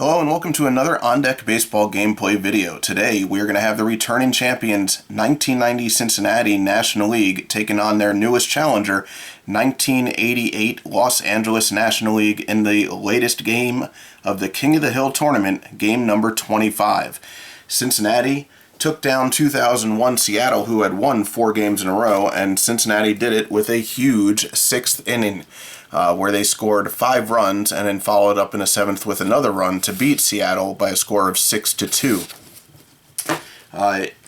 Hello and welcome to another On Deck Baseball gameplay video. Today we are going to have the returning champions 1990 Cincinnati National League taking on their newest challenger 1988 Los Angeles National League in the latest game of the King of the Hill tournament, game number 25. Cincinnati took down 2001 Seattle, who had won 4 games in a row, and Cincinnati did it with a huge 6th inning. Where they scored 5 runs and then followed up in the 7th with another run to beat Seattle by a score of 6-2.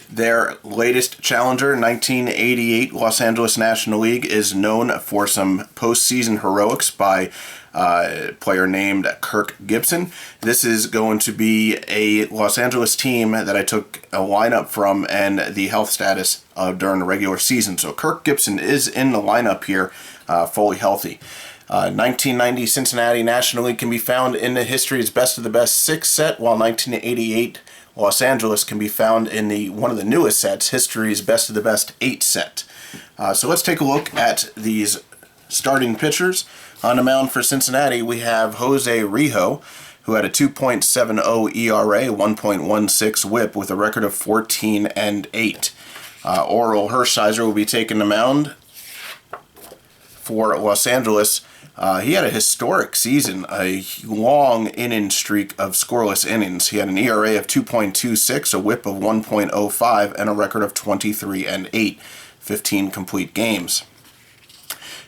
Their latest challenger, 1988 Los Angeles National League, is known for some postseason heroics by a player named Kirk Gibson. This is going to be a Los Angeles team that I took a lineup from and the health status during the regular season. So Kirk Gibson is in the lineup here, fully healthy. 1990 Cincinnati National League can be found in the History's Best of the Best 6 set, while 1988 Los Angeles can be found in one of the newest sets, History's Best of the Best 8 set. So let's take a look at these starting pitchers. On the mound for Cincinnati, we have Jose Rijo, who had a 2.70 ERA, 1.16 WHIP with a record of 14-8. Orel Hershiser will be taking the mound for Los Angeles. He had a historic season, a long inning streak of scoreless innings. He had an ERA of 2.26, a WHIP of 1.05, and a record of 23-8, 15 complete games.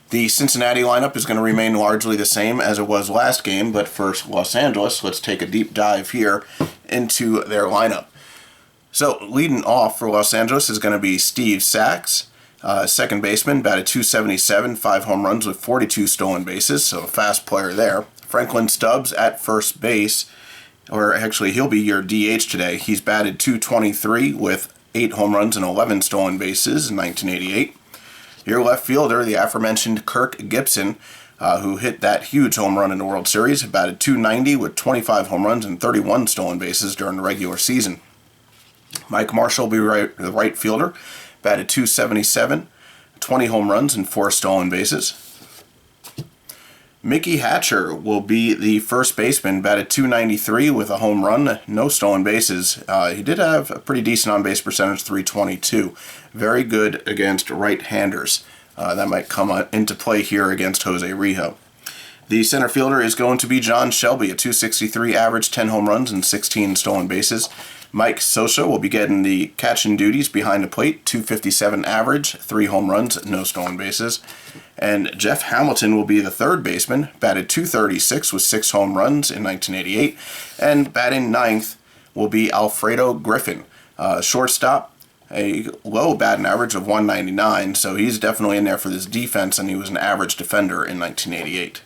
The Cincinnati lineup is going to remain largely the same as it was last game, but for Los Angeles, let's take a deep dive here into their lineup. So, leading off for Los Angeles is going to be Steve Sax. Second baseman, batted .277, 5 home runs with 42 stolen bases, so a fast player there. Franklin Stubbs at first base, or actually he'll be your DH today. He's batted .223 with 8 home runs and 11 stolen bases in 1988. Your left fielder, the aforementioned Kirk Gibson, who hit that huge home run in the World Series, batted .290 with 25 home runs and 31 stolen bases during the regular season. Mike Marshall will be the right fielder, batted .277, 20 home runs and 4 stolen bases. Mickey Hatcher will be the first baseman, batted .293 with a home run, no stolen bases. He did have a pretty decent on-base percentage, .322. Very good against right-handers. That might come into play here against Jose Rijo. The center fielder is going to be John Shelby, a .263 average, 10 home runs and 16 stolen bases. Mike Sosa will be getting the catching duties behind the plate, .257 average, 3 home runs, no stolen bases. And Jeff Hamilton will be the third baseman, batted .236 with 6 home runs in 1988. And batting ninth will be Alfredo Griffin, shortstop, a low batting average of .199, so he's definitely in there for this defense, and he was an average defender in 1988.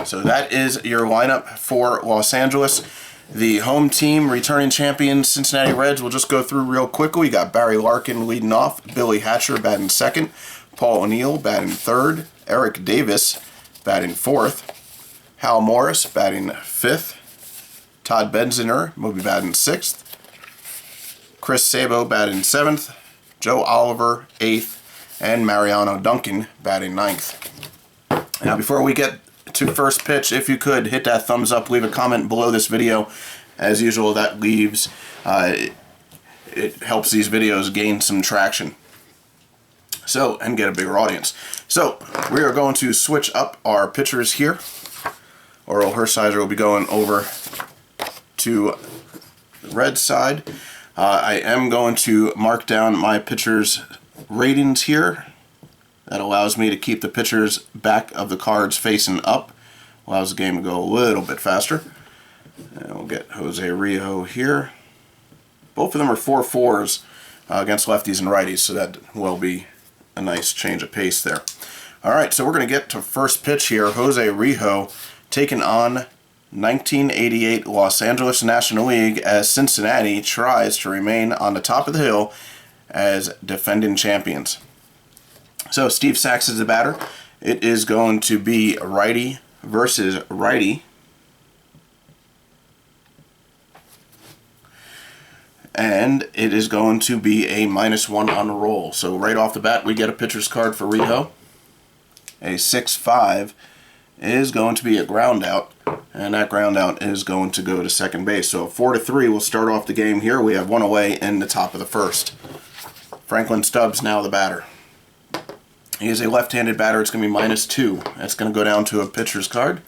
So that is your lineup for Los Angeles. The home team, returning champions, Cincinnati Reds, we'll just go through real quickly. We got Barry Larkin leading off, Billy Hatcher batting second, Paul O'Neill batting third, Eric Davis batting fourth, Hal Morris batting fifth, Todd Benzinger will be batting sixth, Chris Sabo batting seventh, Joe Oliver eighth, and Mariano Duncan batting ninth. Now, before we get to first pitch, if you could hit that thumbs up, leave a comment below this video. As usual, that leaves it helps these videos gain some traction, so, and get a bigger audience. So we are going to switch up our pitchers here. Orel Hershiser will be going over to the red side. I am going to mark down my pitchers' ratings here. That allows me to keep the pitchers back of the cards facing up. Allows the game to go a little bit faster. And we'll get Jose Rijo here. Both of them are 4-4s against lefties and righties, so that will be a nice change of pace there. Alright, so we're going to get to first pitch here. Jose Rijo taking on 1988 Los Angeles National League as Cincinnati tries to remain on the top of the hill as defending champions. So Steve Sax is the batter. It is going to be righty versus righty. And it is going to be a -1 on the roll. So right off the bat, we get a pitcher's card for Rijo. A 6-5 is going to be a ground out. And that ground out is going to go to second base. So 4-3 will start off the game here. We have one away in the top of the first. Franklin Stubbs now the batter. He is a left-handed batter. It's going to be -2. That's going to go down to a pitcher's card.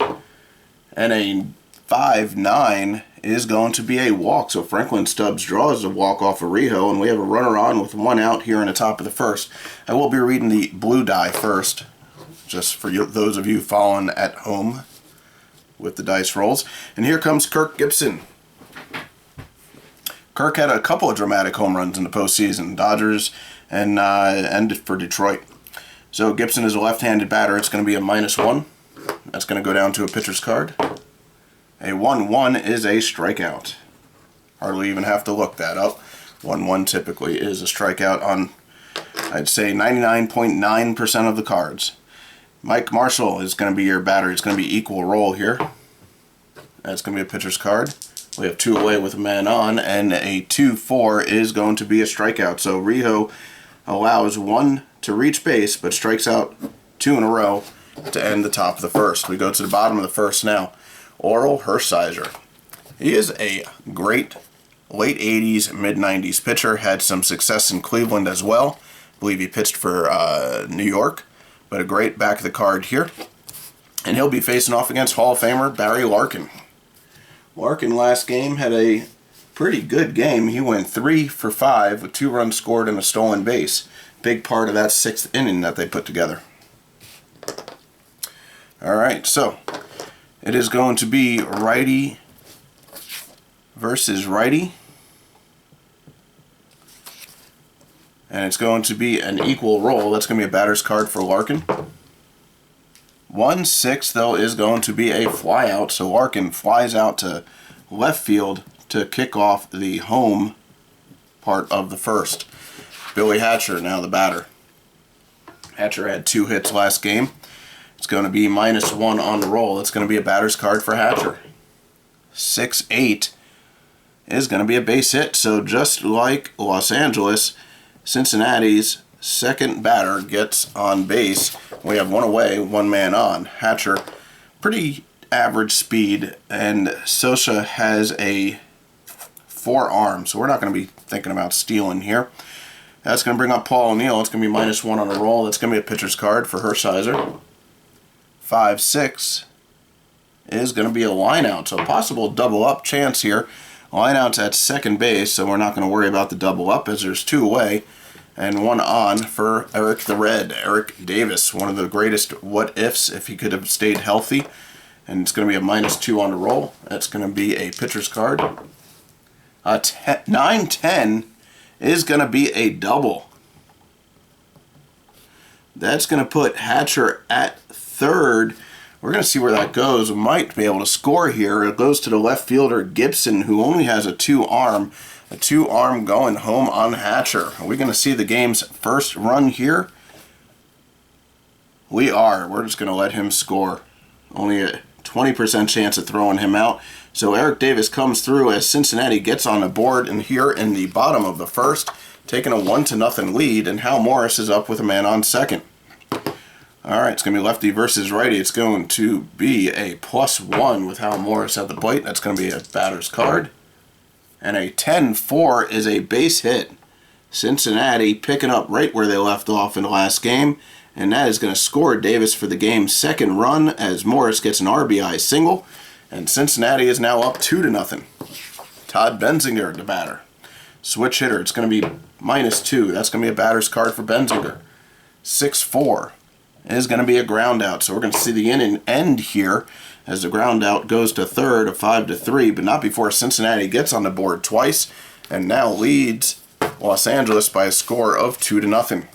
And a 5-9 is going to be a walk. So Franklin Stubbs draws a walk off of Rijo, and we have a runner on with one out here in the top of the first. I will be reading the blue die first, just for those of you following at home with the dice rolls. And here comes Kirk Gibson. Kirk had a couple of dramatic home runs in the postseason, Dodgers and for Detroit. So Gibson is a left-handed batter. It's going to be a -1. That's going to go down to a pitcher's card. A 1-1 is a strikeout. Hardly even have to look that up. 1-1 typically is a strikeout on, I'd say, 99.9% of the cards. Mike Marshall is going to be your batter. It's going to be equal roll here. That's going to be a pitcher's card. We have 2 away with a man on, and a 2-4 is going to be a strikeout. So Rijo allows 1 to reach base, but strikes out 2 in a row to end the top of the first. We go to the bottom of the first now. Orel Hershiser. He is a great late 80s, mid 90s pitcher. Had some success in Cleveland as well. I believe he pitched for New York. But a great back of the card here. And he'll be facing off against Hall of Famer Barry Larkin. Larkin last game had a pretty good game. He went 3 for 5 with 2 runs scored and a stolen base. Big part of that 6th inning that they put together. Alright, so it is going to be righty versus righty. And it's going to be an equal roll. That's going to be a batter's card for Larkin. 1-6, though, is going to be a flyout. So Larkin flies out to left field to kick off the home part of the first. Billy Hatcher now the batter. Hatcher had 2 hits last game. It's going to be -1 on the roll. It's going to be a batter's card for Hatcher. 6-8 is going to be a base hit. So just like Los Angeles, Cincinnati's second batter gets on base. We have 1 away, 1 man on. Hatcher, pretty average speed, and Sosa has a 4 arm, so we're not going to be thinking about stealing here. That's going to bring up Paul O'Neill. It's going to be -1 on the roll. That's going to be a pitcher's card for Hershiser. 5-6 is going to be a lineout, so possible double-up chance here. Lineout's at second base, so we're not going to worry about the double-up as there's 2 away. And 1 on for Eric the Red, Eric Davis, one of the greatest what-ifs if he could have stayed healthy. And it's going to be a -2 on the roll. That's going to be a pitcher's card. 9-10 is going to be a double. That's going to put Hatcher at third. We're going to see where that goes. We might be able to score here. It goes to the left fielder, Gibson, who only has a 2-arm. A 2-arm going home on Hatcher. Are we going to see the game's first run here? We are. We're just going to let him score. Only a 20% chance of throwing him out. So Eric Davis comes through as Cincinnati gets on the board, and here in the bottom of the first, taking a 1-0 lead, and Hal Morris is up with a man on second. Alright, it's going to be lefty versus righty. It's going to be a +1 with Hal Morris at the plate. That's going to be a batter's card. And a 10-4 is a base hit. Cincinnati picking up right where they left off in the last game. And that is going to score Davis for the game's second run as Morris gets an RBI single. And Cincinnati is now up 2-0. Todd Benzinger, the batter. Switch hitter. It's going to be -2. That's going to be a batter's card for Benzinger. 6-4 is going to be a ground out. So we're going to see the inning end here as the ground out goes to third, a 5-3, but not before Cincinnati gets on the board twice and now leads Los Angeles by a score of 2-0.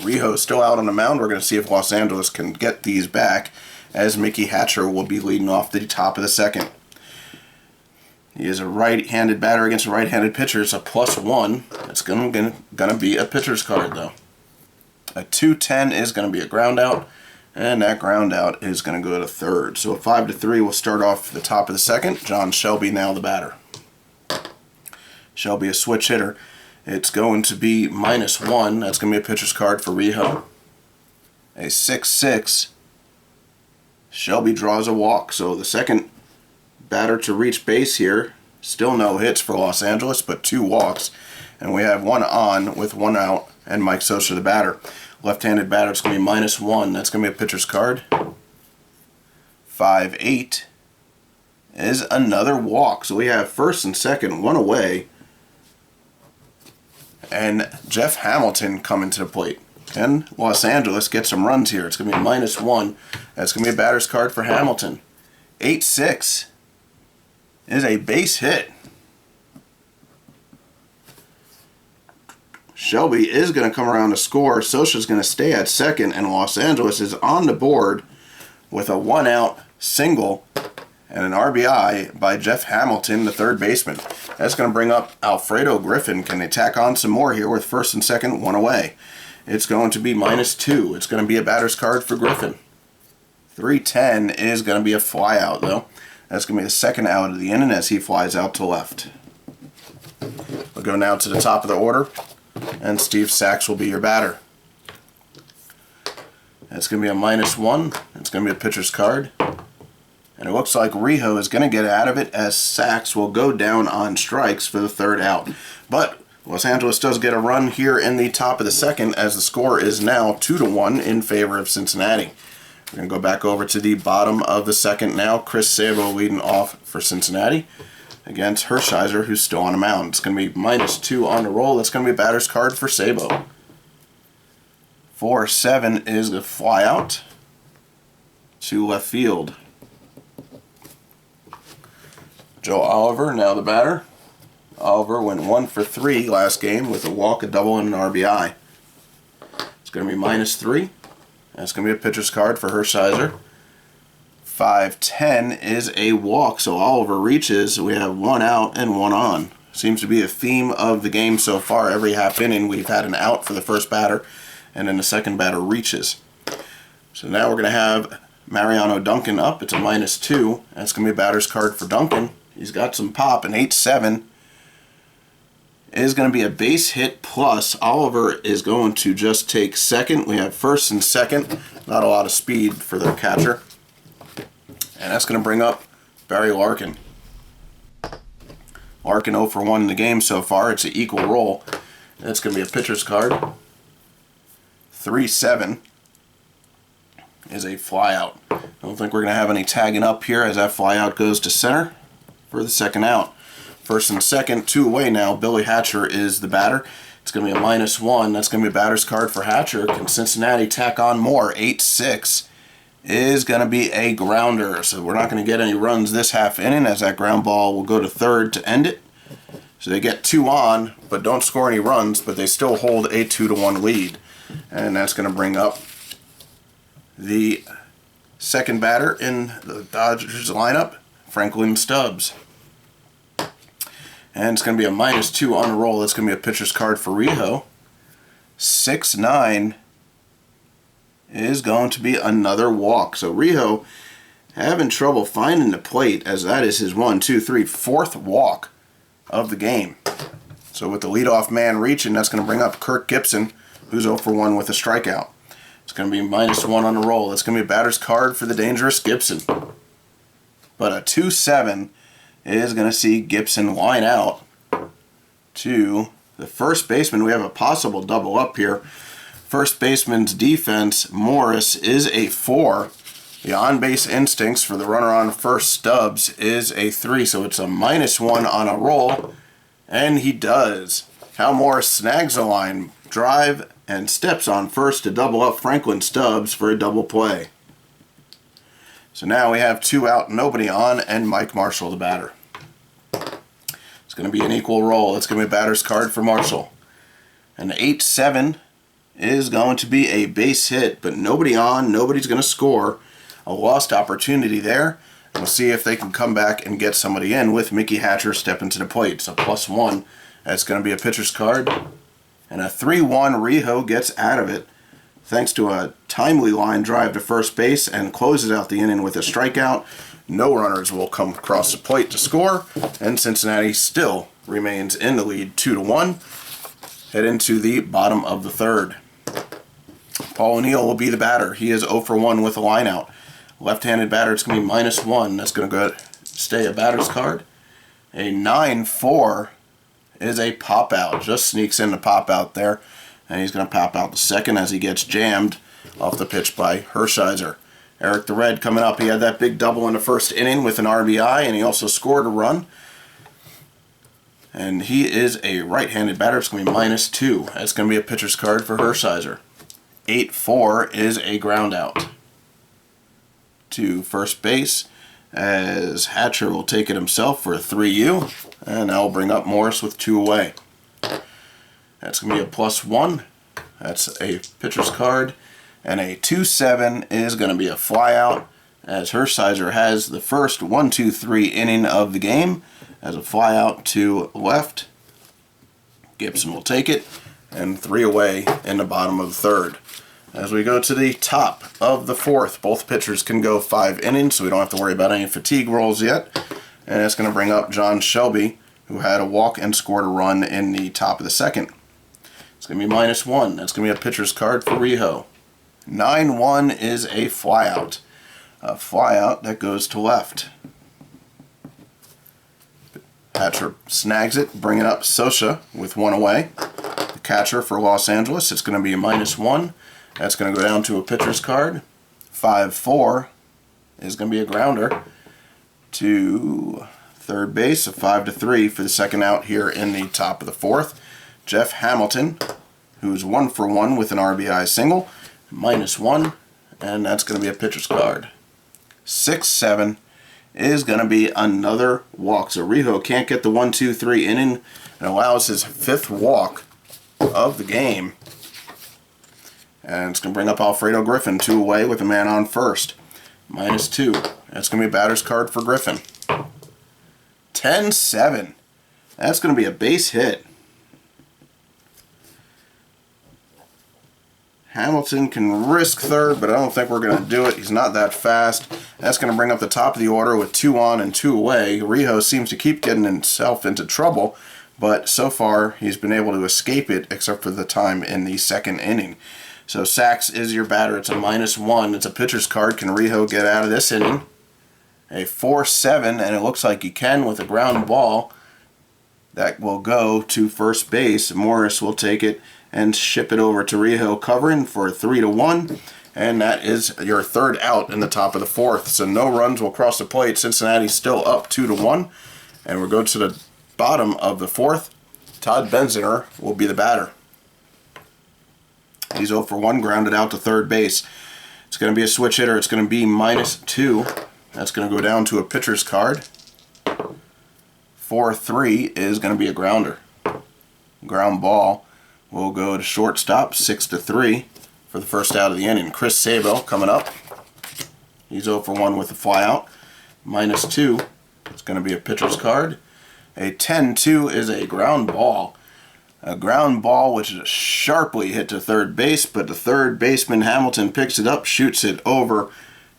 Rijo still out on the mound. We're going to see if Los Angeles can get these back as Mickey Hatcher will be leading off the top of the second. He is a right-handed batter against a right-handed pitcher. It's a +1. It's going to be a pitcher's card, though. A 2-10 is going to be a ground out, and that ground out is going to go to third. So a 5-3 will start off the top of the second. John Shelby now the batter. Shelby a switch hitter. It's going to be -1. That's going to be a pitcher's card for Rijo. A 6-6 Shelby draws a walk. So the second batter to reach base here. Still no hits for Los Angeles, but 2 walks. And we have 1 on with 1 out, and Mike Sosa the batter. Left-handed batter, it's going to be -1. That's going to be a pitcher's card. 5-8 is another walk. So we have first and second, 1 away. And Jeff Hamilton coming to the plate. And Los Angeles gets some runs here. It's going to be -1. That's going to be a batter's card for Hamilton. 8-6 is a base hit. Shelby is going to come around to score. Sosa's going to stay at second, and Los Angeles is on the board with a 1-out single and an RBI by Jeff Hamilton, the third baseman. That's going to bring up Alfredo Griffin. Can they tack on some more here with first and second, 1 away? It's going to be -2. It's going to be a batter's card for Griffin. 3-10 is going to be a fly out, though. That's going to be the second out of the inning as he flies out to left. We'll go now to the top of the order, and Steve Sachs will be your batter. It's going to be a -1. It's going to be a pitcher's card. And it looks like Rijo is going to get out of it as Sachs will go down on strikes for the third out. But Los Angeles does get a run here in the top of the second as the score is now 2-1 in favor of Cincinnati. We're going to go back over to the bottom of the second now. Chris Sabo leading off for Cincinnati against Hershiser, who's still on the mound. It's going to be -2 on the roll. That's going to be a batter's card for Sabo. 4-7 is the fly out to left field. Joe Oliver, now the batter. Oliver went 1 for 3 last game with a walk, a double, and an RBI. It's going to be -3. That's going to be a pitcher's card for Hershiser. 5-10 is a walk, so Oliver reaches. We have 1 out and 1 on. Seems to be a theme of the game so far. Every half inning we've had an out for the first batter, and then the second batter reaches. So now we're going to have Mariano Duncan up. It's a -2. That's going to be a batter's card for Duncan. He's got some pop, and 8-7 is going to be a base hit plus. Oliver is going to just take second. We have first and second. Not a lot of speed for the catcher. And that's going to bring up Barry Larkin. Larkin 0 for 1 in the game so far. It's an equal roll. That's going to be a pitcher's card. 3-7 is a flyout. I don't think we're going to have any tagging up here as that flyout goes to center for the second out. First and second, 2 away now. Billy Hatcher is the batter. It's going to be a -1. That's going to be a batter's card for Hatcher. Can Cincinnati tack on more? 8-6 is going to be a grounder. So we're not going to get any runs this half inning as that ground ball will go to third to end it. So they get 2 on, but don't score any runs, but they still hold a 2-1 lead. And that's going to bring up the second batter in the Dodgers lineup, Franklin Stubbs. And it's going to be a -2 on the roll. That's going to be a pitcher's card for Rijo. 6-9 is going to be another walk. So Rijo having trouble finding the plate as that is his 4th walk of the game. So with the leadoff man reaching, that's going to bring up Kirk Gibson, who's 0 for 1 with a strikeout. It's going to be -1 on the roll. It's going to be a batter's card for the dangerous Gibson. But a 2-7 is going to see Gibson line out to the first baseman. We have a possible double up here. First baseman's defense, Morris, is a 4. The on-base instincts for the runner on first, Stubbs, is a 3. So it's a -1 on a roll, and he does. Hal Morris snags a line drive and steps on first to double up Franklin Stubbs for a double play. So now we have 2 out, nobody on, and Mike Marshall the batter. It's going to be an equal roll. It's going to be a batter's card for Marshall. And the 8-7 is going to be a base hit, but nobody on, nobody's going to score. A lost opportunity there. We'll see if they can come back and get somebody in with Mickey Hatcher stepping to the plate. So +1, that's going to be a pitcher's card. And a 3-1, Rijo gets out of it thanks to a timely line drive to first base and closes out the inning with a strikeout. No runners will come across the plate to score, and Cincinnati still remains in the lead 2-1. Head into the bottom of the third. Paul O'Neill will be the batter. He is 0 for 1 with a lineout. Left-handed batter, it's going to be -1. That's going to go stay a batter's card. A 9-4 is a pop out. Just sneaks in the pop out there. And he's going to pop out the second as he gets jammed off the pitch by Hershiser. Eric the Red coming up. He had that big double in the first inning with an RBI, and he also scored a run. And he is a right-handed batter. It's going to be -2. That's going to be a pitcher's card for Hershiser. 8-4 is a ground out to first base, as Hatcher will take it himself for a 3U, and I'll bring up Morris with 2 away. That's going to be a +1. That's a pitcher's card. And a 2-7 is going to be a flyout, as Hershiser has the first 1-2-3 inning of the game as a flyout to left. Gibson will take it, and 3 away in the bottom of the third. As we go to the top of the fourth, both pitchers can go 5 innings, so we don't have to worry about any fatigue rolls yet. And it's going to bring up John Shelby, who had a walk and scored a run in the top of the second. It's going to be -1. That's going to be a pitcher's card for Riho. 9-1 is a flyout. A flyout that goes to left. Hatcher snags it, bringing up Sosa with 1 away. The catcher for Los Angeles, it's going to be a -1. That's going to go down to a pitcher's card. 5-4 is going to be a grounder to third base, a 5-3 for the second out here in the top of the fourth. Jeff Hamilton, who's 1 for 1 with an RBI single, -1, and that's going to be a pitcher's card. 6-7 is going to be another walk. So Riho can't get the 1-2-3 inning and allows his 5th walk of the game. And it's going to bring up Alfredo Griffin 2 away with a man on first. -2. That's going to be a batter's card for Griffin. 10-7. That's going to be a base hit. Hamilton can risk third, but I don't think we're going to do it. He's not that fast. That's going to bring up the top of the order with 2 on and 2 away. Riho seems to keep getting himself into trouble, but so far he's been able to escape it, except for the time in the second inning. So Sachs is your batter. It's a -1. It's a pitcher's card. Can Riho get out of this inning? A 4-7, and it looks like he can with a ground ball. That will go to first base. Morris will take it and ship it over to Riho, covering for a 3-1, and that is your third out in the top of the fourth. So no runs will cross the plate. Cincinnati's still up 2-1, and we'll go to the bottom of the fourth. Todd Benzinger will be the batter. He's 0 for 1, grounded out to third base. It's going to be a switch hitter. It's going to be -2. That's going to go down to a pitcher's card. 4-3 is going to be a grounder. Ground ball will go to shortstop, 6-3 for the first out of the inning. Chris Sabo coming up. He's 0 for 1 with a flyout. -2. It's going to be a pitcher's card. A 10-2 is a ground ball. A ground ball which is sharply hit to third base, but the third baseman Hamilton picks it up, shoots it over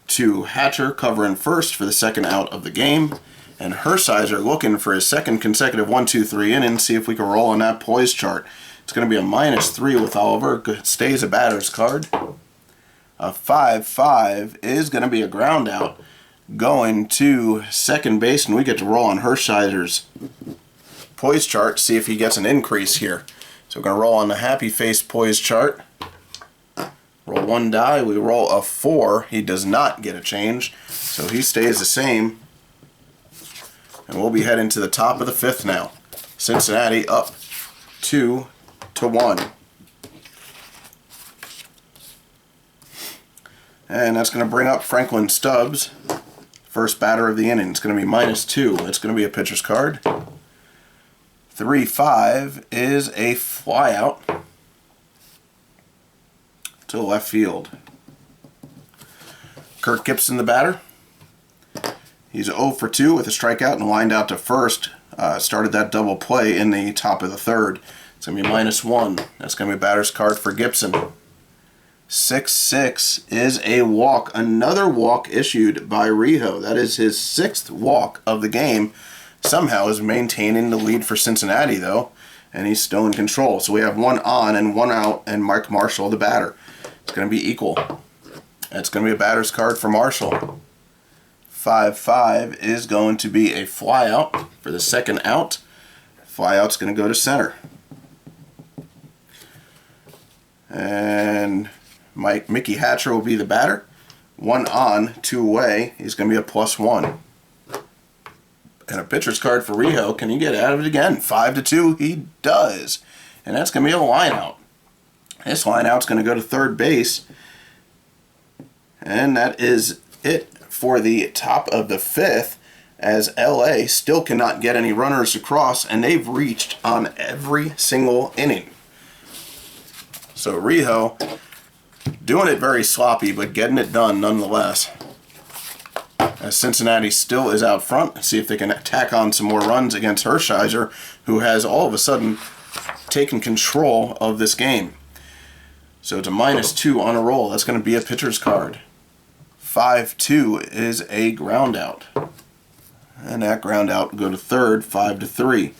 to Hatcher, covering first for the second out of the game. And Hershiser looking for his second consecutive 1-2-3 inning. See if we can roll on that poise chart. It's going to be a -3 with Oliver. Stays a batter's card. A 5-5 is going to be a ground out going to second base, and we get to roll on Hershiser's poise chart, see if he gets an increase here. So we're going to roll on the happy face poise chart. Roll 1 die. We roll a 4. He does not get a change, so he stays the same. And we'll be heading to the top of the 5th now. Cincinnati up 2-1. And that's going to bring up Franklin Stubbs, first batter of the inning. It's going to be -2. It's going to be a pitcher's card. 3-5 is a flyout to left field. Kirk Gibson, the batter. He's 0 for 2 with a strikeout and lined out to first. Started that double play in the top of the third. It's going to be -1. That's going to be a batter's card for Gibson. 6-6 is a walk. Another walk issued by Riho. That is his 6th walk of the game. Somehow is maintaining the lead for Cincinnati, though, and he's still in control. So we have 1 on and 1 out, and Mike Marshall, the batter. It's going to be equal. That's going to be a batter's card for Marshall. 5-5 is going to be a flyout for the second out. Flyout's going to go to center. And Mickey Hatcher will be the batter. 1 on, 2 away. He's going to be a +1. And a pitcher's card for Riho. Can he get out of it again? 5-2. He does. And that's going to be a lineout. This lineout's going to go to third base. And that is it for the top of the 5th, as LA still cannot get any runners across, and they've reached on every single inning. So Riho doing it very sloppy, but getting it done nonetheless. As Cincinnati still is out front, see if they can tack on some more runs against Hershiser, who has all of a sudden taken control of this game. So it's a -2 on a roll. That's going to be a pitcher's card. 5-2 is a ground out. And that ground out will go to third, 5-3.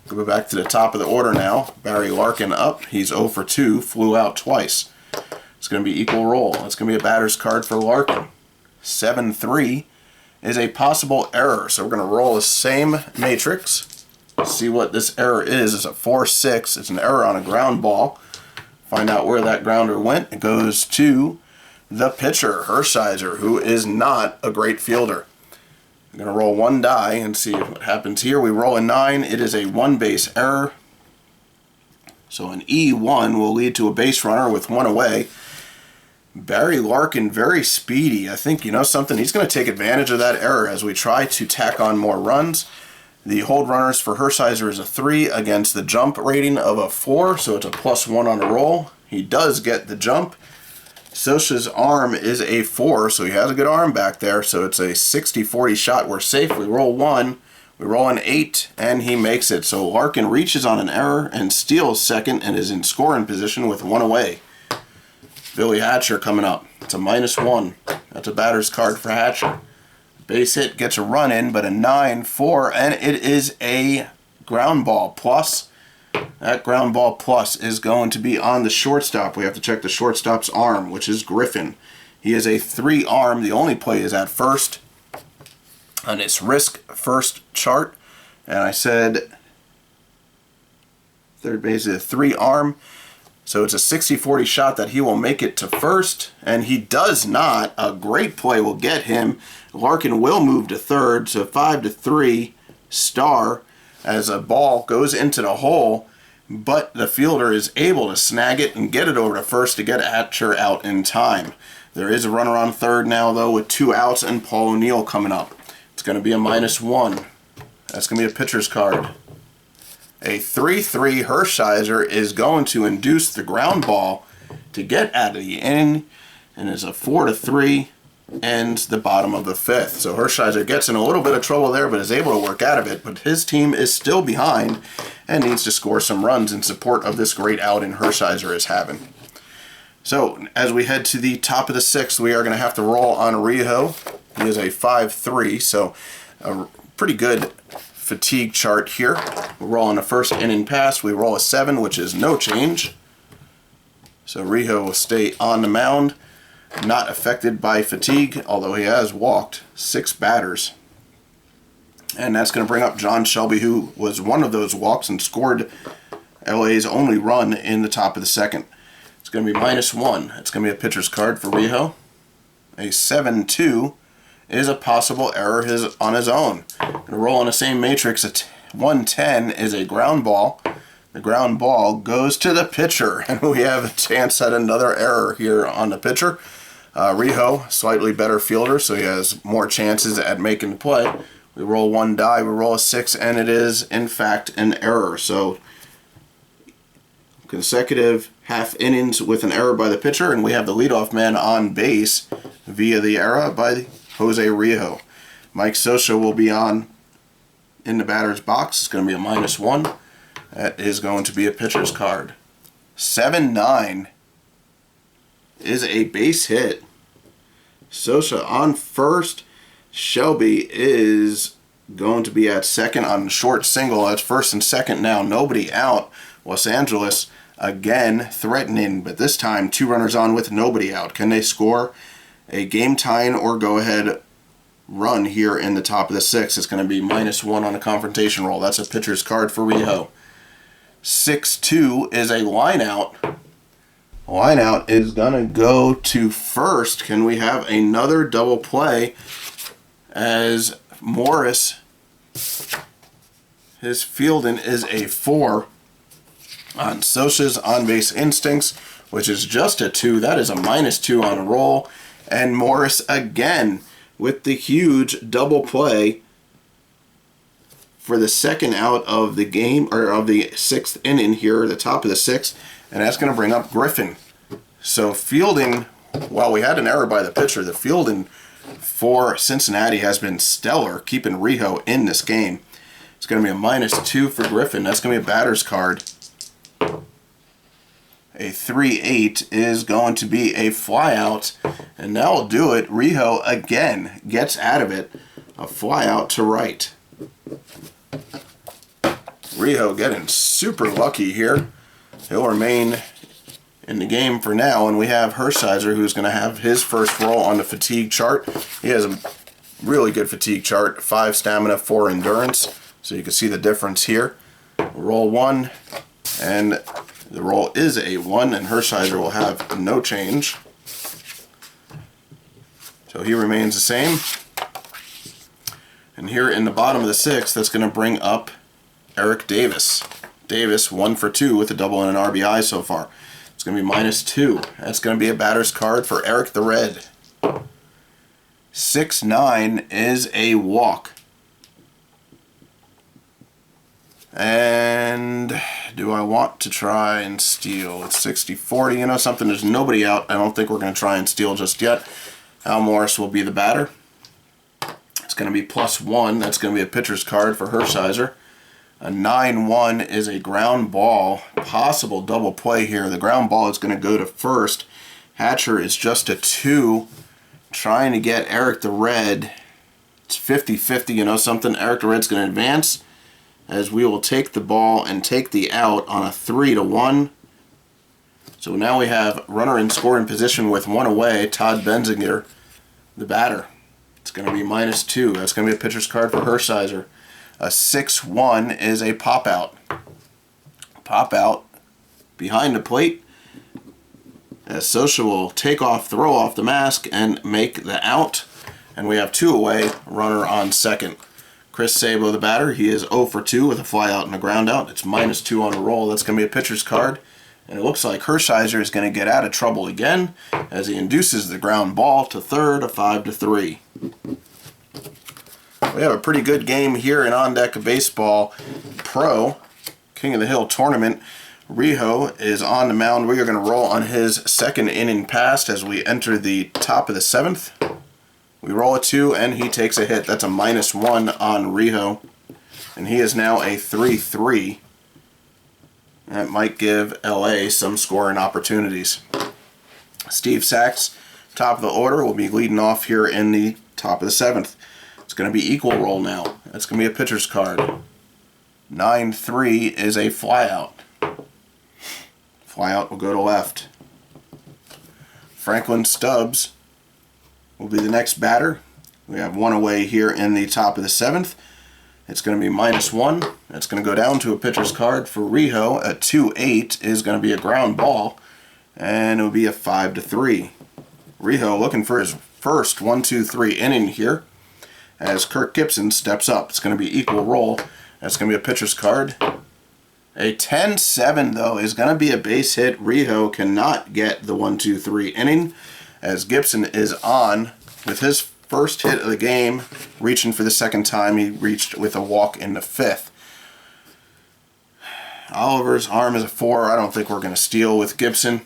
Go back to the top of the order now. Barry Larkin up. He's 0 for 2, flew out twice. It's going to be equal roll. It's going to be a batter's card for Larkin. 7-3 is a possible error. So we're going to roll the same matrix. See what this error is. It's a 4-6. It's an error on a ground ball. Find out where that grounder went. It goes to the pitcher, Hershiser, who is not a great fielder. I'm going to roll 1 die and see what happens here. We roll a 9. It is a 1-base error. So an E1 will lead to a base runner with 1 away. Barry Larkin, very speedy. I think, you know something, he's going to take advantage of that error as we try to tack on more runs. The hold runners for Hershiser is a 3 against the jump rating of a 4, so it's a +1 on a roll. He does get the jump. Socha's arm is a 4, so he has a good arm back there, so it's a 60-40 shot. We're safe. We roll 1, we roll an 8, and he makes it. So Larkin reaches on an error and steals second and is in scoring position with 1 away. Billy Hatcher coming up. It's a -1. That's a batter's card for Hatcher. Base hit gets a run in, but a 9-4, and it is a ground ball plus. That ground ball plus is going to be on the shortstop. We have to check the shortstop's arm, which is Griffin. He is a 3 arm. The only play is at first on its risk first chart. And I said third base is a 3 arm. So it's a 60-40 shot that he will make it to first. And he does not. A great play will get him. Larkin will move to third. So 5-3 star, as a ball goes into the hole, but the fielder is able to snag it and get it over to first to get Hatcher out in time. There is a runner on third now, though, with 2 outs and Paul O'Neill coming up. It's going to be a -1. That's going to be a pitcher's card. A 3-3 Hershiser is going to induce the ground ball to get out of the inning, and is a 4-3. Ends the bottom of the 5th. So Hershiser gets in a little bit of trouble there, but is able to work out of it. But his team is still behind and needs to score some runs in support of this great outing Hershiser is having. So as we head to the top of the 6th, we are going to have to roll on Riho. He is a 5-3, so a pretty good fatigue chart here. We roll on the first inning pass. We roll a 7, which is no change. So Riho will stay on the mound. Not affected by fatigue, although he has walked 6 batters. And that's going to bring up John Shelby, who was one of those walks and scored LA's only run in the top of the 2nd. It's going to be -1. It's going to be a pitcher's card for Riho. A 7-2 is a possible error on his own. Going to roll on the same matrix. A 110 is a ground ball. The ground ball goes to the pitcher, and we have a chance at another error here on the pitcher. Riho, slightly better fielder, so he has more chances at making the play. We roll 1 die, we roll a 6, and it is, in fact, an error. So consecutive half innings with an error by the pitcher, and we have the leadoff man on base via the error by Jose Rijo. Mike Socha will be on in the batter's box. It's going to be a -1. That is going to be a pitcher's card. 7-9 is a base hit. Socha on first. Shelby is going to be at second on short single. That's first and second now. Nobody out. Los Angeles again threatening, but this time 2 runners on with nobody out. Can they score? a game tying or go ahead run here in the top of the 6th. It's going to be -1 on a confrontation roll. That's a pitcher's card for Riho. 6-2 is a line out. Line out is going to go to first. Can we have another double play as Morris, his fielding is a 4 on Socha's on-base instincts, which is just a 2. That is a -2 on a roll. And Morris again with the huge double play for the second out of the game, or of the 6th inning here, the top of the 6th, and that's going to bring up Griffin. So fielding, while we had an error by the pitcher, the fielding for Cincinnati has been stellar, keeping Riho in this game. It's going to be a -2 for Griffin. That's going to be a batter's card. A 3-8 is going to be a flyout, and that will do it. Riho again gets out of it. A flyout to right. Riho getting super lucky here. He'll remain in the game for now, and we have Hershiser, who's going to have his first roll on the fatigue chart. He has a really good fatigue chart, 5 stamina, 4 endurance, so you can see the difference here. Roll 1, and the roll is a 1, and Hershiser will have no change. So he remains the same. And here in the bottom of the 6th, that's going to bring up Eric Davis. Davis 1 for 2 with a double and an RBI so far. It's going to be -2. That's going to be a batter's card for Eric the Red. 6-9 is a walk. And do I want to try and steal? It's 60-40, you know something, there's nobody out. I don't think we're going to try and steal just yet. Al Morris will be the batter. It's going to be +1. That's going to be a pitcher's card for Hershiser. A 9-1 is a ground ball. Possible double play here. The ground ball is going to go to first. Hatcher is just a 2. Trying to get Eric the Red. It's 50-50, you know something. Eric the Red's going to advance, as we will take the ball and take the out on a 3-1. So now we have runner in scoring position with 1 away. Todd Benzinger, the batter. It's going to be -2. That's going to be a pitcher's card for Hershiser. A 6-1 is a pop out. Pop out behind the plate, as Socha will take off, throw off the mask, and make the out. And we have 2 away, runner on second. Chris Sabo, the batter, he is 0 for 2 with a fly out and a ground out. It's -2 on a roll. That's going to be a pitcher's card. And it looks like Hershiser is going to get out of trouble again as he induces the ground ball to third, a 5-3. We have a pretty good game here in On Deck Baseball Pro King of the Hill tournament. Riho is on the mound. We are going to roll on his second inning passed as we enter the top of the 7th. We roll a 2 and he takes a hit. That's a -1 on Riho. And he is now a 3-3. That might give LA some scoring opportunities. Steve Sachs, top of the order, will be leading off here in the top of the 7th. It's going to be equal roll now. That's going to be a pitcher's card. 9-3 is a flyout. Flyout will go to left. Franklin Stubbs will be the next batter. We have 1 away here in the top of the 7th. It's going to be -1. It's going to go down to a pitcher's card for Riho. A 2-8 is going to be a ground ball, and it will be a 5-3. Riho looking for his first 1-2-3 inning here as Kirk Gibson steps up. It's going to be equal roll. That's going to be a pitcher's card. A 10-7, though, is going to be a base hit. Riho cannot get the 1-2-3 inning as Gibson is on with his first hit of the game, reaching for the second time. He reached with a walk in the 5th. Oliver's arm is a 4. I don't think we're going to steal with Gibson.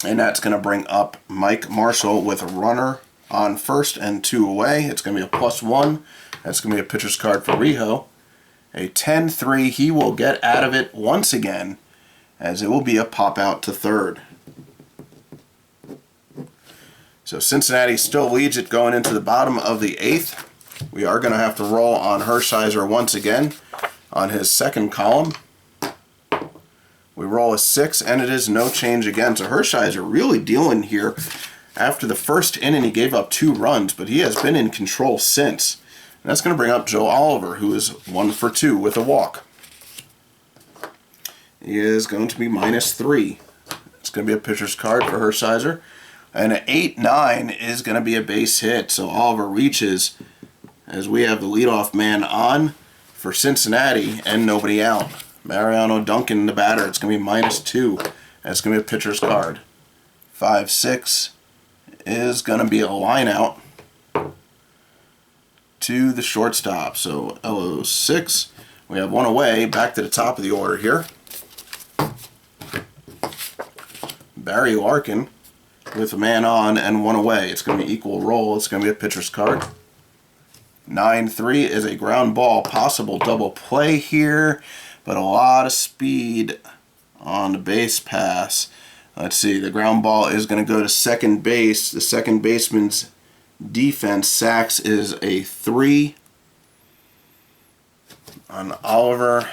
And that's going to bring up Mike Marshall with a runner on first and 2 away. It's going to be a +1. That's going to be a pitcher's card for Riho. A 10-3. He will get out of it once again, as it will be a pop out to third. So Cincinnati still leads it going into the bottom of the 8th. We are going to have to roll on Hershiser once again on his second column. We roll a 6, and it is no change again. So Hershiser really dealing here After the first inning, he gave up 2 runs, but he has been in control since. And that's going to bring up Joe Oliver, who is 1 for 2 with a walk. He is going to be -3. It's going to be a pitcher's card for Hershiser. And an 8-9 is going to be a base hit. So Oliver reaches as we have the leadoff man on for Cincinnati and nobody out. Mariano Duncan, the batter. It's going to be -2. That's going to be a pitcher's card. 5-6 is going to be a line out to the shortstop. So LO6. We have 1 away. Back to the top of the order here. Barry Larkin with a man on and 1 away. It's going to be equal roll. It's going to be a pitcher's card. 9-3 is a ground ball. Possible double play here, but a lot of speed on the base pass. Let's see. The ground ball is going to go to second base. The second baseman's defense sacks is a 3 on Oliver.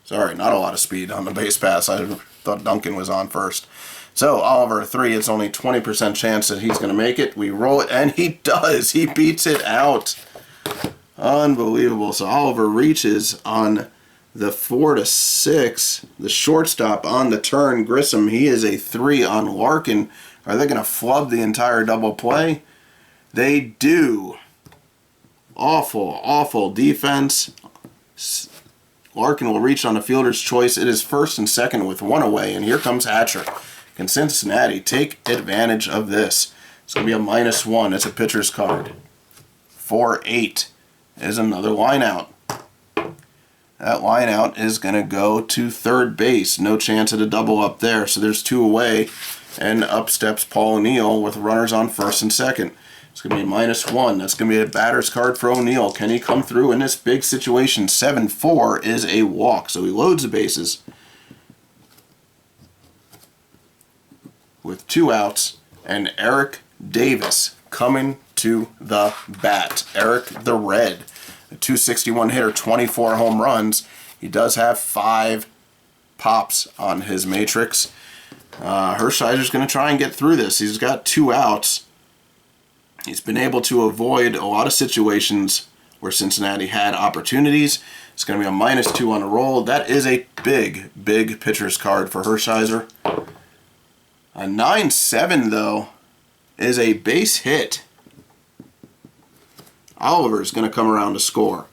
Sorry, not a lot of speed on the base pass. I thought Duncan was on first. So, Oliver, 3. It's only 20% chance that he's going to make it. We roll it, and he does. He beats it out. Unbelievable. So, Oliver reaches on the 4-6. The shortstop on the turn, Grissom, he is a 3 on Larkin. Are they going to flub the entire double play? They do. Awful, awful defense. Larkin will reach on the fielder's choice. It is first and second with 1 away, and here comes Hatcher. Can Cincinnati take advantage of this? It's going to be a -1. It's a pitcher's card. 4-8 is another line out. That line out is going to go to third base. No chance at a double up there, so there's 2 away, and up steps Paul O'Neill with runners on first and second. It's going to be a -1. That's going to be a batter's card for O'Neill. Can he come through in this big situation? 7-4 is a walk. So he loads the bases with 2 outs. And Eric Davis coming to the bat. Eric the Red. A .261 hitter, 24 home runs. He does have 5 pops on his matrix. Hershiser's going to try and get through this. He's got 2 outs. He's been able to avoid a lot of situations where Cincinnati had opportunities. It's going to be a -2 on the roll. That is a big, big pitcher's card for Hershiser. A 9-7, though, is a base hit. Oliver's going to come around to score.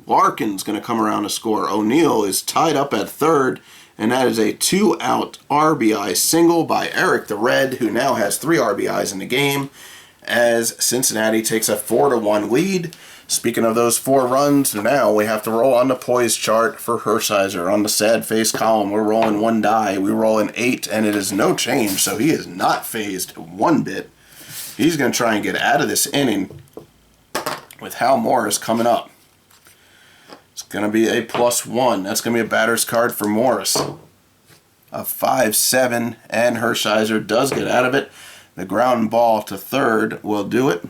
Larkin's going to come around to score. O'Neill is tied up at third, and that is a 2-out RBI single by Eric the Red, who now has 3 RBIs in the game, as Cincinnati takes a 4-1 lead. Speaking of those 4 runs, now we have to roll on the poise chart for Hershiser. On the sad face column, we're rolling 1 die. We roll an 8, and it is no change, so he is not phased one bit. He's going to try and get out of this inning with Hal Morris coming up. It's going to be a +1. That's going to be a batter's card for Morris. A 5-7, and Hershiser does get out of it. The ground ball to third will do it,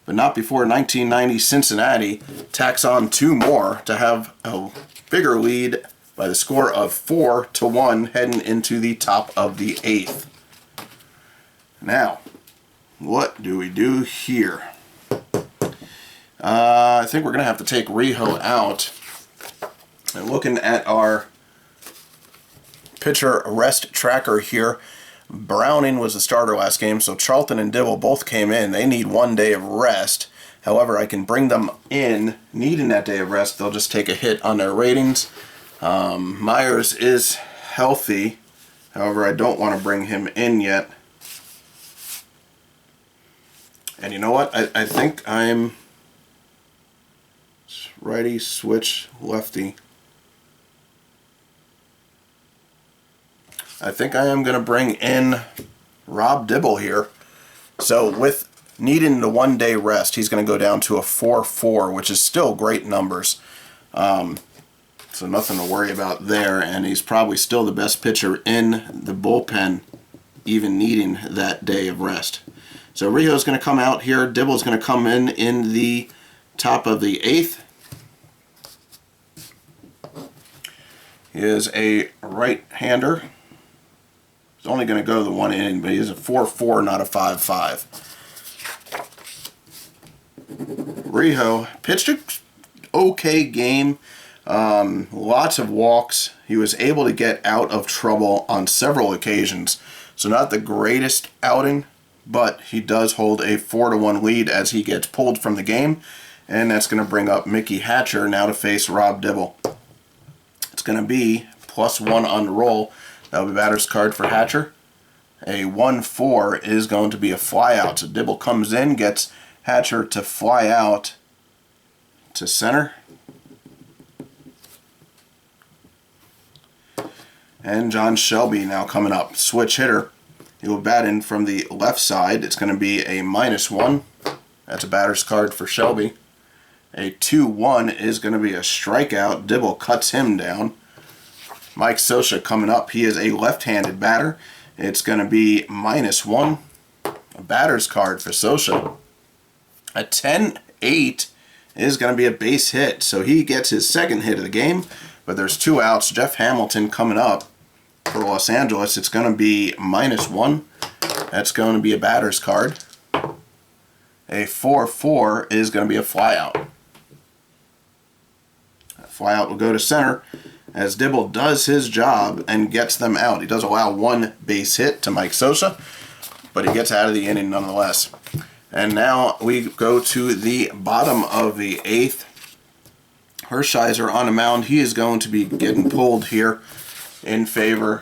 but not before 1990 Cincinnati tacks on 2 more to have a bigger lead by the score of 4-1 heading into the top of the 8th. Now, what do we do here? I think we're going to have to take Rijo out. And looking at our pitcher rest tracker here, Browning was the starter last game, so Charlton and Dibble both came in. They need 1 day of rest. However, I can bring them in needing that day of rest. They'll just take a hit on their ratings. Myers is healthy. However, I don't want to bring him in yet. And you know what? I think I'm righty, switch, lefty. I think I am going to bring in Rob Dibble here. So with needing the 1 day rest, he's going to go down to a 4-4, which is still great numbers. So nothing to worry about there, and he's probably still the best pitcher in the bullpen, even needing that day of rest. So Rijo's going to come out here. Dibble's going to come in the top of the 8th. He is a right-hander. He's only going to go the 1 inning, but he's a 4-4, not a 5-5. Rijo pitched an okay game. Lots of walks. He was able to get out of trouble on several occasions. So not the greatest outing, but he does hold a 4-1 lead as he gets pulled from the game. And that's going to bring up Mickey Hatcher now to face Rob Dibble. It's going to be +1 on the roll. That'll be batter's card for Hatcher. A 1-4 is going to be a flyout. So Dibble comes in, gets Hatcher to fly out to center. And John Shelby now coming up. Switch hitter. He will bat in from the left side. It's going to be a -1. That's a batter's card for Shelby. A 2-1 is going to be a strikeout. Dibble cuts him down. Mike Scioscia coming up. He is a left-handed batter. It's going to be -1. A batter's card for Scioscia. A 10-8 is going to be a base hit. So he gets his second hit of the game. But there's 2 outs. Jeff Hamilton coming up for Los Angeles. It's going to be -1. That's going to be a batter's card. A 4-4 is going to be a flyout. That flyout will go to center as Dibble does his job and gets them out. He does allow 1 base hit to Mike Scioscia, but he gets out of the inning nonetheless. And now we go to the bottom of the 8th. Hershiser on the mound. He is going to be getting pulled here in favor.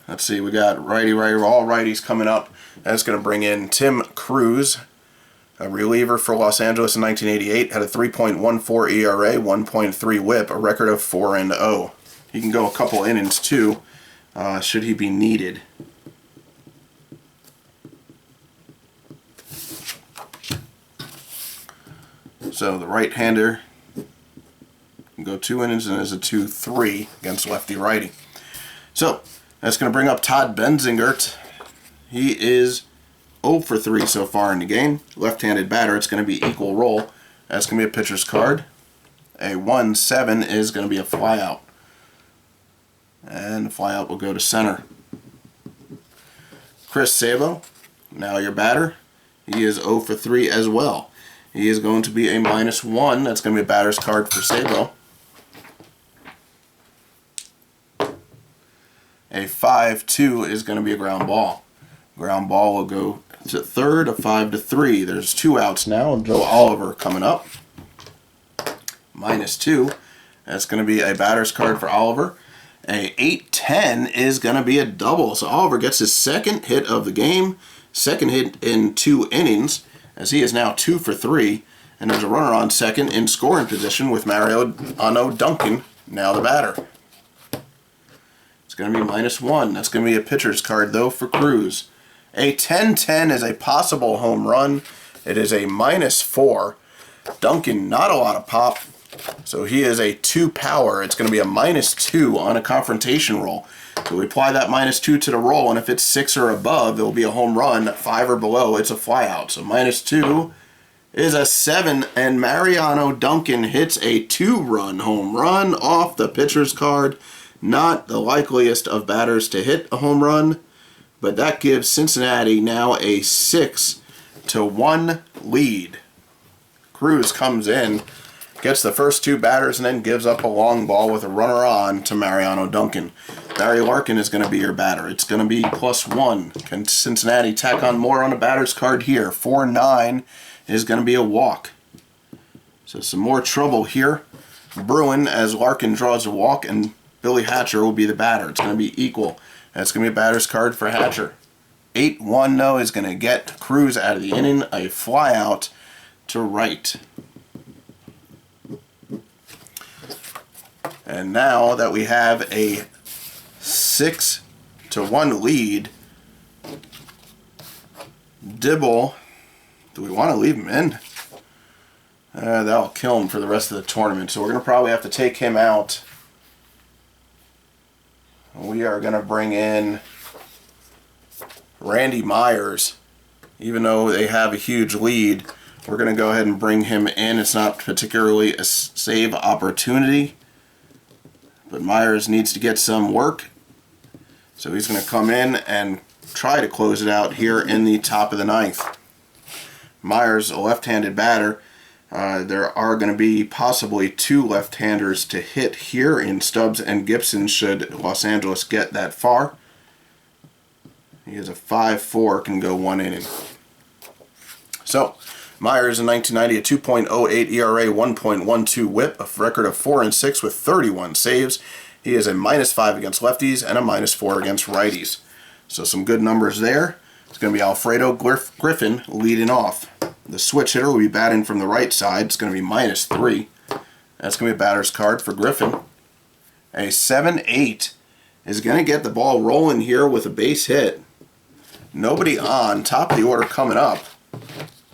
Let's see, we got righty, all righties coming up. That's going to bring in Tim Cruz, a reliever for Los Angeles in 1988. Had a 3.14 ERA, 1.3 WHIP, a record of 4-0. He can go a couple innings too, should he be needed. So the right-hander can go 2 innings and is a 2-3 against lefty-righty. So that's going to bring up Todd Benzingert. He is 0 for 3 so far in the game. Left-handed batter. It's going to be equal roll. That's going to be a pitcher's card. A 1-7 is going to be a flyout. And the flyout will go to center. Chris Sabo, now your batter. He is 0 for 3 as well. He is going to be a -1. That's going to be a batter's card for Sabo. A 5-2 is going to be a ground ball. Ground ball will go to third, a 5-3. There's 2 outs now. Joe Oliver coming up. -2. That's going to be a batter's card for Oliver. A 8-10 is going to be a double. So Oliver gets his second hit of the game. Second hit in 2 innings, as he is now 2 for 3. And there's a runner on second in scoring position with Mariano Duncan, now the batter. It's going to be -1. That's going to be a pitcher's card, though, for Cruz. A 10-10 is a possible home run. It is a -4. Duncan, not a lot of pop, so he is a 2 power. It's going to be a -2 on a confrontation roll. So we apply that -2 to the roll, and if it's 6 or above, it will be a home run. 5 or below, it's a flyout. So -2 is a 7, and Mariano Duncan hits a 2-run home run off the pitcher's card. Not the likeliest of batters to hit a home run, but that gives Cincinnati now a 6-1 lead. Cruz comes in, gets the first 2 batters, and then gives up a long ball with a runner on to Mariano Duncan. Barry Larkin is going to be your batter. It's going to be +1. Can Cincinnati tack on more on a batter's card here? 4-9 is going to be a walk. So some more trouble here brewing as Larkin draws a walk, and Billy Hatcher will be the batter. It's going to be equal. That's going to be a batter's card for Hatcher. 8-1, though, is going to get Cruz out of the inning. A flyout to right. And now that we have a 6-1 lead, Dibble, do we want to leave him in? That'll kill him for the rest of the tournament. So we're going to probably have to take him out. We are going to bring in Randy Myers. Even though they have a huge lead, we're going to go ahead and bring him in. It's not particularly a save opportunity, but Myers needs to get some work. So he's going to come in and try to close it out here in the top of the ninth. Myers, a left-handed batter. There are going to be possibly two left-handers to hit here in Stubbs and Gibson should Los Angeles get that far. He is a 5-4, can go 1 inning. So, Myers in 1990, a 2.08 ERA, 1.12 whip, a record of 4-6 with 31 saves. He is a -5 against lefties and a -4 against righties. So some good numbers there. It's going to be Alfredo Griffin leading off. The switch hitter will be batting from the right side. It's going to be -3. That's going to be a batter's card for Griffin. A 7-8 is going to get the ball rolling here with a base hit. Nobody on. Top of the order coming up.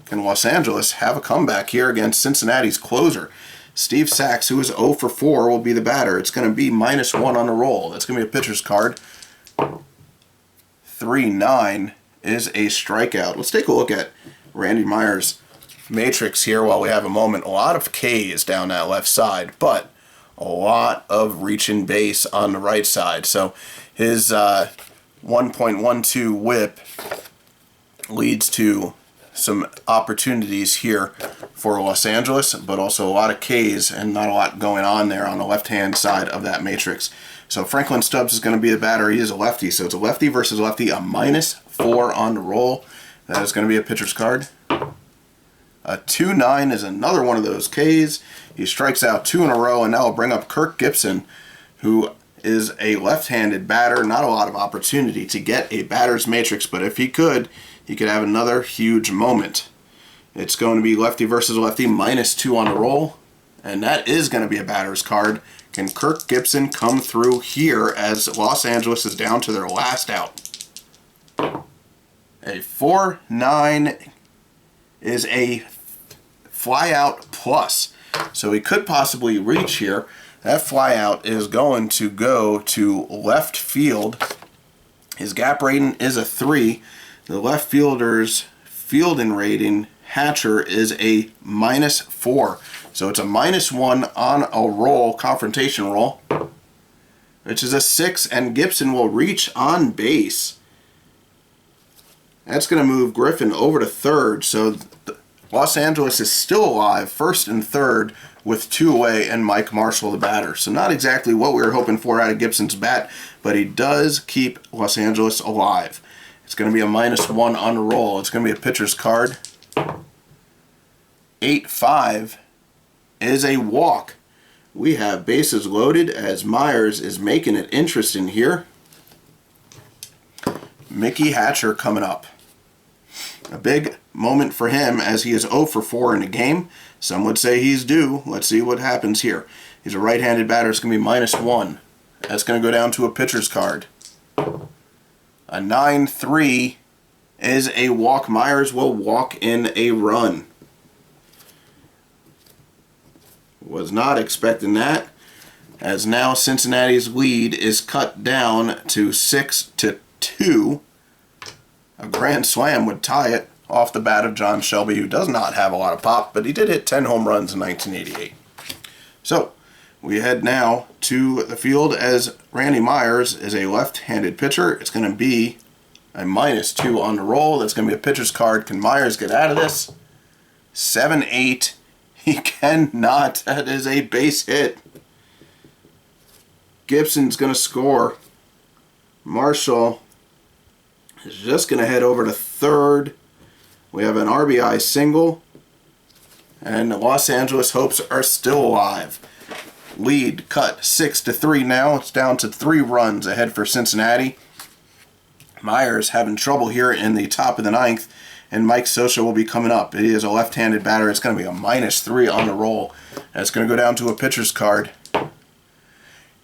Can Los Angeles have a comeback here against Cincinnati's closer? Steve Sachs, who is 0 for 4, will be the batter. It's going to be -1 on the roll. That's going to be a pitcher's card. 3-9 is a strikeout. Let's take a look at Randy Myers' matrix here while we have a moment. A lot of K's down that left side, but a lot of reaching base on the right side. So his 1.12 whip leads to some opportunities here for Los Angeles, but also a lot of K's and not a lot going on there on the left-hand side of that matrix. So Franklin Stubbs is going to be the batter. He is a lefty, so it's a lefty versus lefty, a -4 on the roll. That is going to be a pitcher's card. A 2-9 is another one of those K's. He strikes out 2 in a row, and now will bring up Kirk Gibson, who is a left-handed batter. Not a lot of opportunity to get a batter's matrix, but if he could have another huge moment. It's going to be lefty versus lefty, -2 on the roll, and that is going to be a batter's card. Can Kirk Gibson come through here as Los Angeles is down to their last out? A 4-9 is a flyout plus, so he could possibly reach here. That flyout is going to go to left field. His gap rating is a 3. The left fielder's fielding rating, Hatcher, is a -4. So it's a -1 on a roll, confrontation roll, which is a 6, and Gibson will reach on base. That's going to move Griffin over to third, so Los Angeles is still alive, first and third, with 2 away, and Mike Marshall the batter. So not exactly what we were hoping for out of Gibson's bat, but he does keep Los Angeles alive. It's going to be a -1 on the roll. It's going to be a pitcher's card. 8-5 is a walk. We have bases loaded as Myers is making it interesting here. Mickey Hatcher coming up. A big moment for him as he is 0 for 4 in the game. Some would say he's due. Let's see what happens here. He's a right-handed batter. It's going to be -1. That's going to go down to a pitcher's card. A 9-3 is a walk. Myers will walk in a run. Was not expecting that, as now Cincinnati's lead is cut down to 6-2. A grand slam would tie it off the bat of John Shelby, who does not have a lot of pop, but he did hit 10 home runs in 1988. So we head now to the field as Randy Myers is a left-handed pitcher. It's going to be a -2 on the roll. That's going to be a pitcher's card. Can Myers get out of this? 7-8. He cannot. That is a base hit. Gibson's going to score. Marshall is just going to head over to third. We have an RBI single. And the Los Angeles hopes are still alive. Lead cut 6-3 now. It's down to 3 runs ahead for Cincinnati. Myers having trouble here in the top of the ninth, and Mike Scioscia will be coming up. He is a left-handed batter. It's going to be a -3 on the roll. And it's going to go down to a pitcher's card.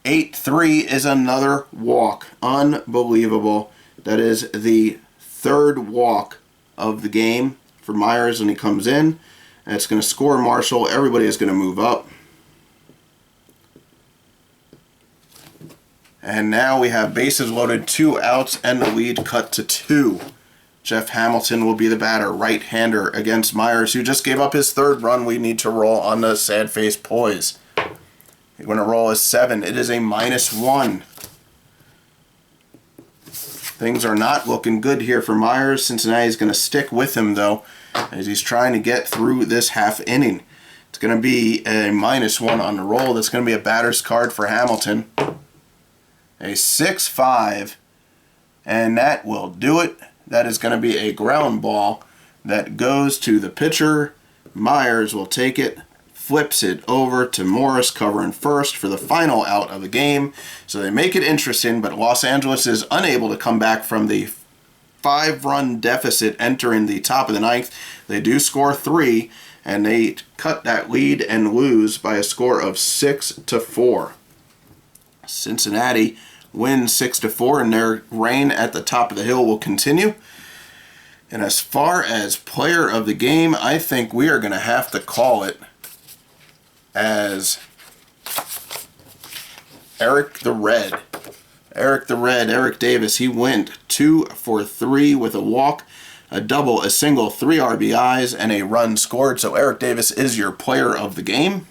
8-3 is another walk. Unbelievable. That is the 3rd walk of the game for Myers when he comes in. And it's going to score Marshall. Everybody is going to move up. And now we have bases loaded, 2 outs, and the lead cut to 2. Jeff Hamilton will be the batter, right-hander against Myers, who just gave up his 3rd run. We need to roll on the sad-face poise. He's going to roll a 7. It is a -1. Things are not looking good here for Myers. Cincinnati's going to stick with him, though, as he's trying to get through this half inning. It's going to be a -1 on the roll. That's going to be a batter's card for Hamilton. A 6-5, and that will do it. That is going to be a ground ball that goes to the pitcher. Myers will take it, flips it over to Morris covering first for the final out of the game. So they make it interesting, but Los Angeles is unable to come back from the 5-run deficit entering the top of the ninth. They do score 3, and they cut that lead and lose by a score of 6-4. Cincinnati wins 6-4, and their reign at the top of the hill will continue. And as far as player of the game, I think we are going to have to call it as Eric Davis. He went 2 for 3 with a walk, a double, a single, 3 RBIs, and a run scored. So Eric Davis is your player of the game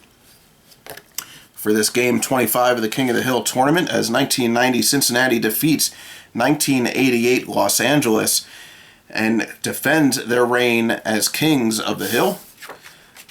for this game 25 of the King of the Hill tournament, as 1990 Cincinnati defeats 1988 Los Angeles and defends their reign as Kings of the Hill.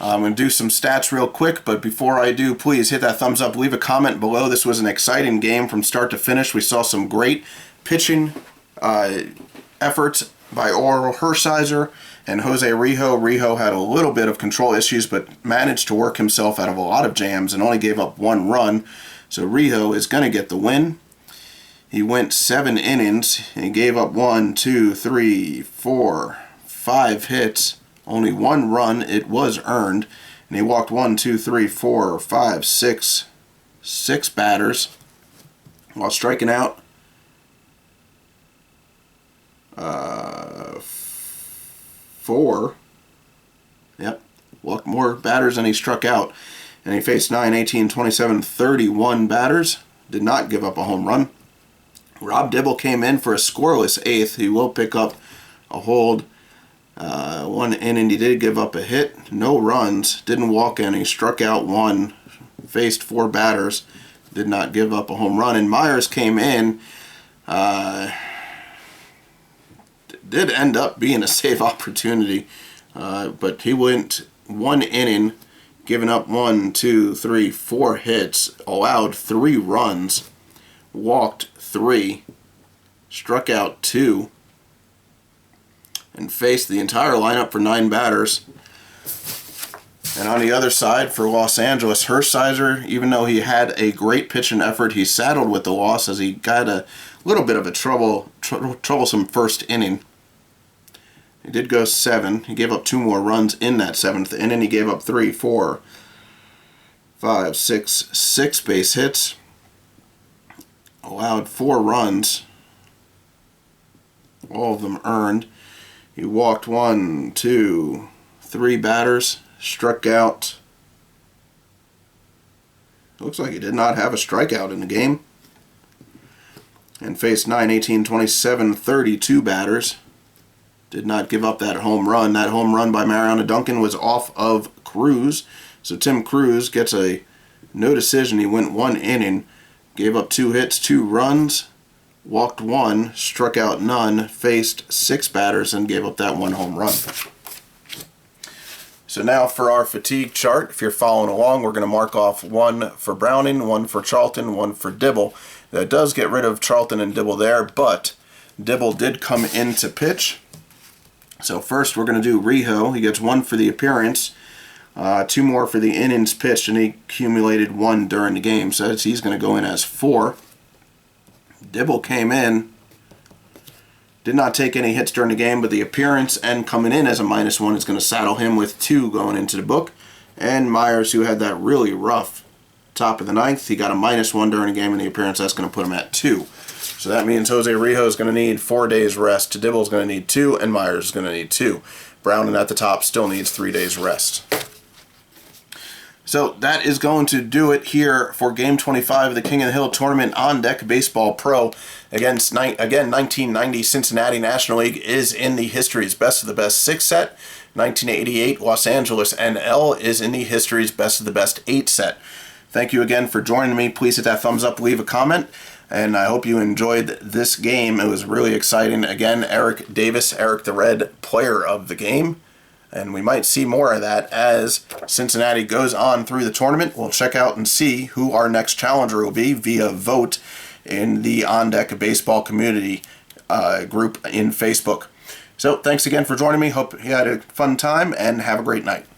I'm going to do some stats real quick, but before I do, please hit that thumbs up, leave a comment below. This was an exciting game from start to finish. We saw some great pitching efforts by Orel Hershiser and Jose Rijo. Rijo had a little bit of control issues, but managed to work himself out of a lot of jams and only gave up 1 run. So Rijo is going to get the win. He went 7 innings. He gave up 1, 2, 3, 4, 5 hits. Only 1 run. It was earned. And he walked 1, 2, 3, 4, 5, 6 batters while striking out 4. Yep. Walked more batters than he struck out. And he faced 9, 18, 27, 31 batters. Did not give up a home run. Rob Dibble came in for a scoreless 8th. He will pick up a hold. 1 inning, he did give up a hit, no runs, didn't walk any, struck out 1, faced 4 batters, did not give up a home run. And Myers came in, did end up being a save opportunity, but he went 1 inning, giving up 1, 2, 3, 4 hits, allowed 3 runs, walked 3, struck out 2, and faced the entire lineup for 9 batters. And on the other side for Los Angeles, Hershiser, even though he had a great pitching effort, he saddled with the loss as he got a little bit of a troublesome first inning. He did go 7. He gave up 2 more runs in that 7th inning. He gave up 3, 4, 5, 6 base hits. Allowed 4 runs. All of them earned. He walked 1, 2, 3 batters, struck out. Looks like he did not have a strikeout in the game. And faced 9, 18, 27, 32 batters. Did not give up that home run. That home run by Mariano Duncan was off of Cruz. So Tim Cruz gets a no decision. He went 1 inning, gave up 2 hits, 2 runs. Walked 1, struck out none, faced 6 batters, and gave up that 1 home run. So now for our fatigue chart, if you're following along, we're going to mark off 1 for Browning, 1 for Charlton, 1 for Dibble. That does get rid of Charlton and Dibble there, but Dibble did come in to pitch. So first we're going to do Rijo. He gets 1 for the appearance, 2 more for the innings pitched, and he accumulated 1 during the game. So he's going to go in as 4. Dibble came in, did not take any hits during the game, but the appearance and coming in as a -1 is going to saddle him with 2 going into the book. And Myers, who had that really rough top of the 9th, he got a -1 during the game, and the appearance, that's going to put him at 2. So that means Jose Rijo is going to need 4 days rest, Dibble is going to need 2, and Myers is going to need 2. Browning at the top still needs 3 days rest. So that is going to do it here for Game 25 of the King of the Hill Tournament on Deck Baseball Pro. Again, 1990 Cincinnati National League is in the History's Best of the Best 6 set. 1988 Los Angeles NL is in the History's Best of the Best 8 set. Thank you again for joining me. Please hit that thumbs up, leave a comment. and I hope you enjoyed this game. It was really exciting. Again, Eric Davis, Eric the Red, player of the game. And we might see more of that as Cincinnati goes on through the tournament. We'll check out and see who our next challenger will be via vote in the On Deck Baseball community group in Facebook. So thanks again for joining me. Hope you had a fun time and have a great night.